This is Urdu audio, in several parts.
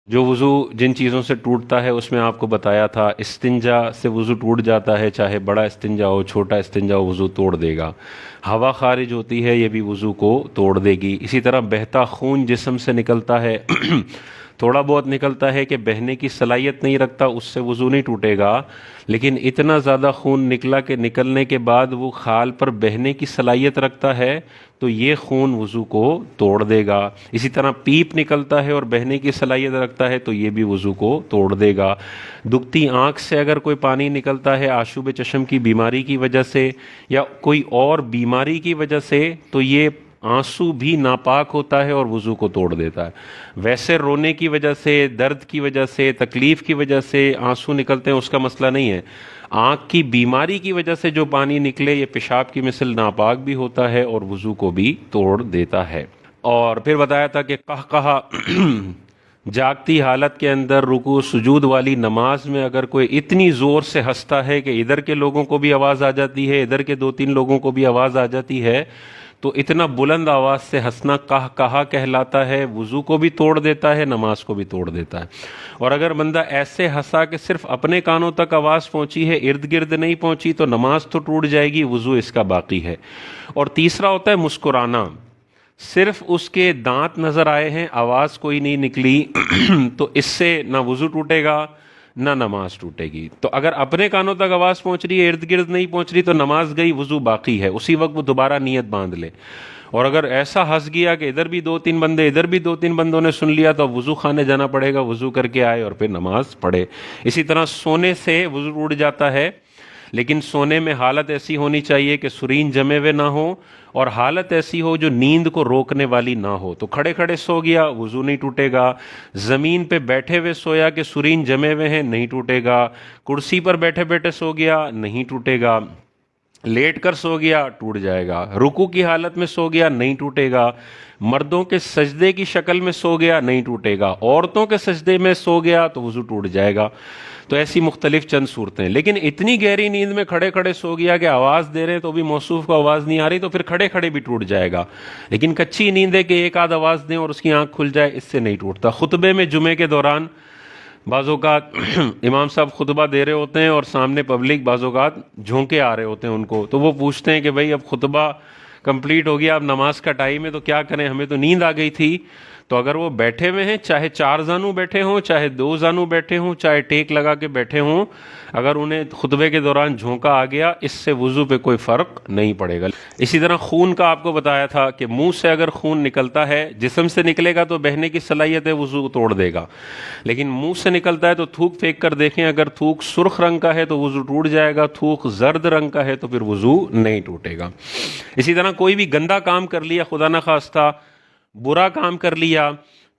جو وضو جن چیزوں سے ٹوٹتا ہے اس میں آپ کو بتایا تھا، استنجا سے وضو ٹوٹ جاتا ہے، چاہے بڑا استنجا ہو چھوٹا استنجا ہو وضو توڑ دے گا۔ ہوا خارج ہوتی ہے، یہ بھی وضو کو توڑ دے گی۔ اسی طرح بہتا خون جسم سے نکلتا ہے تھوڑا بہت نکلتا ہے کہ بہنے کی صلاحیت نہیں رکھتا، اس سے وضو نہیں ٹوٹے گا، لیکن اتنا زیادہ خون نکلا کہ نکلنے کے بعد وہ خال پر بہنے کی صلاحیت رکھتا ہے تو یہ خون وضو کو توڑ دے گا۔ اسی طرح پیپ نکلتا ہے اور بہنے کی صلاحیت رکھتا ہے تو یہ بھی وضو کو توڑ دے گا۔ دکھتی آنکھ سے اگر کوئی پانی نکلتا ہے آشوب چشم کی بیماری کی وجہ سے یا کوئی اور بیماری کی وجہ سے تو یہ آنسو بھی ناپاک ہوتا ہے اور وضو کو توڑ دیتا ہے۔ ویسے رونے کی وجہ سے، درد کی وجہ سے، تکلیف کی وجہ سے آنسو نکلتے ہیں اس کا مسئلہ نہیں ہے۔ آنکھ کی بیماری کی وجہ سے جو پانی نکلے یہ پیشاب کی مثل ناپاک بھی ہوتا ہے اور وضو کو بھی توڑ دیتا ہے۔ اور پھر بتایا تھا کہ قہقہا جاگتی حالت کے اندر رکوع سجود والی نماز میں اگر کوئی اتنی زور سے ہنستا ہے کہ ادھر کے لوگوں کو بھی آواز آ جاتی ہے، ادھر کے دو تین لوگوں کو بھی آواز آ جاتی ہے، تو اتنا بلند آواز سے ہنسنا قہقہا کہلاتا ہے، وضو کو بھی توڑ دیتا ہے، نماز کو بھی توڑ دیتا ہے۔ اور اگر بندہ ایسے ہنسا کہ صرف اپنے کانوں تک آواز پہنچی ہے، ارد گرد نہیں پہنچی، تو نماز تو ٹوٹ جائے گی، وضو اس کا باقی ہے۔ اور تیسرا ہوتا ہے مسکرانا، صرف اس کے دانت نظر آئے ہیں، آواز کوئی نہیں نکلی تو اس سے نہ وضو ٹوٹے گا نہ نماز ٹوٹے گی۔ تو اگر اپنے کانوں تک آواز پہنچ رہی ہے، ارد گرد نہیں پہنچ رہی، تو نماز گئی، وضو باقی ہے، اسی وقت وہ دوبارہ نیت باندھ لے۔ اور اگر ایسا ہنس گیا کہ ادھر بھی دو تین بندے ادھر بھی دو تین بندوں نے سن لیا تو وضو خانے جانا پڑے گا، وضو کر کے آئے اور پھر نماز پڑھے۔ اسی طرح سونے سے وضو ٹوٹ جاتا ہے، لیکن سونے میں حالت ایسی ہونی چاہیے کہ سرین جمے ہوئے نہ ہو، اور حالت ایسی ہو جو نیند کو روکنے والی نہ ہو۔ تو کھڑے کھڑے سو گیا، وضو نہیں ٹوٹے گا۔ زمین پہ بیٹھے ہوئے سویا کہ سرین جمے ہوئے ہیں، نہیں ٹوٹے گا۔ کرسی پر بیٹھے بیٹھے سو گیا، نہیں ٹوٹے گا۔ لیٹ کر سو گیا، ٹوٹ جائے گا۔ رکوع کی حالت میں سو گیا، نہیں ٹوٹے گا۔ مردوں کے سجدے کی شکل میں سو گیا، نہیں ٹوٹے گا۔ عورتوں کے سجدے میں سو گیا تو وضو ٹوٹ جائے گا۔ تو ایسی مختلف چند صورتیں، لیکن اتنی گہری نیند میں کھڑے کھڑے سو گیا کہ آواز دے رہے تو بھی موصوف کو آواز نہیں آ رہی، تو پھر کھڑے کھڑے بھی ٹوٹ جائے گا۔ لیکن کچی نیند ہے کہ ایک آدھ آواز دیں اور اس کی آنکھ کھل جائے، اس سے نہیں ٹوٹتا۔ خطبے میں جمعے کے دوران بعض اوقات امام صاحب خطبہ دے رہے ہوتے ہیں اور سامنے پبلک بعض اوقات جھونکے آ رہے ہوتے ہیں ان کو، تو وہ پوچھتے ہیں کہ بھائی اب خطبہ کمپلیٹ ہو گیا، اب نماز کا ٹائم ہے، تو کیا کریں، ہمیں تو نیند آ گئی تھی۔ تو اگر وہ بیٹھے ہوئے ہیں، چاہے چار زانو بیٹھے ہوں، چاہے دو زانو بیٹھے ہوں، چاہے ٹیک لگا کے بیٹھے ہوں، اگر انہیں خطبے کے دوران جھونکا آ گیا، اس سے وضو پہ کوئی فرق نہیں پڑے گا۔ اسی طرح خون کا آپ کو بتایا تھا کہ منہ سے اگر خون نکلتا ہے، جسم سے نکلے گا تو بہنے کی صلاحیت ہے، وضو توڑ دے گا، لیکن منہ سے نکلتا ہے تو تھوک پھینک کر دیکھیں، اگر تھوک سرخ رنگ کا ہے تو وضو ٹوٹ جائے گا، تھوک زرد رنگ کا ہے تو پھر وضو نہیں ٹوٹے گا۔ اسی طرح کوئی بھی گندا کام کر لیا، خدا نخواستہ برا کام کر لیا،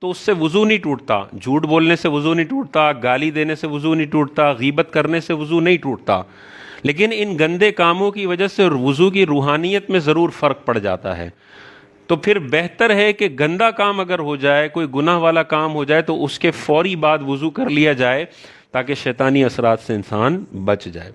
تو اس سے وضو نہیں ٹوٹتا۔ جھوٹ بولنے سے وضو نہیں ٹوٹتا، گالی دینے سے وضو نہیں ٹوٹتا، غیبت کرنے سے وضو نہیں ٹوٹتا، لیکن ان گندے کاموں کی وجہ سے وضو کی روحانیت میں ضرور فرق پڑ جاتا ہے۔ تو پھر بہتر ہے کہ گندا کام اگر ہو جائے، کوئی گناہ والا کام ہو جائے، تو اس کے فوری بعد وضو کر لیا جائے تاکہ شیطانی اثرات سے انسان بچ جائے۔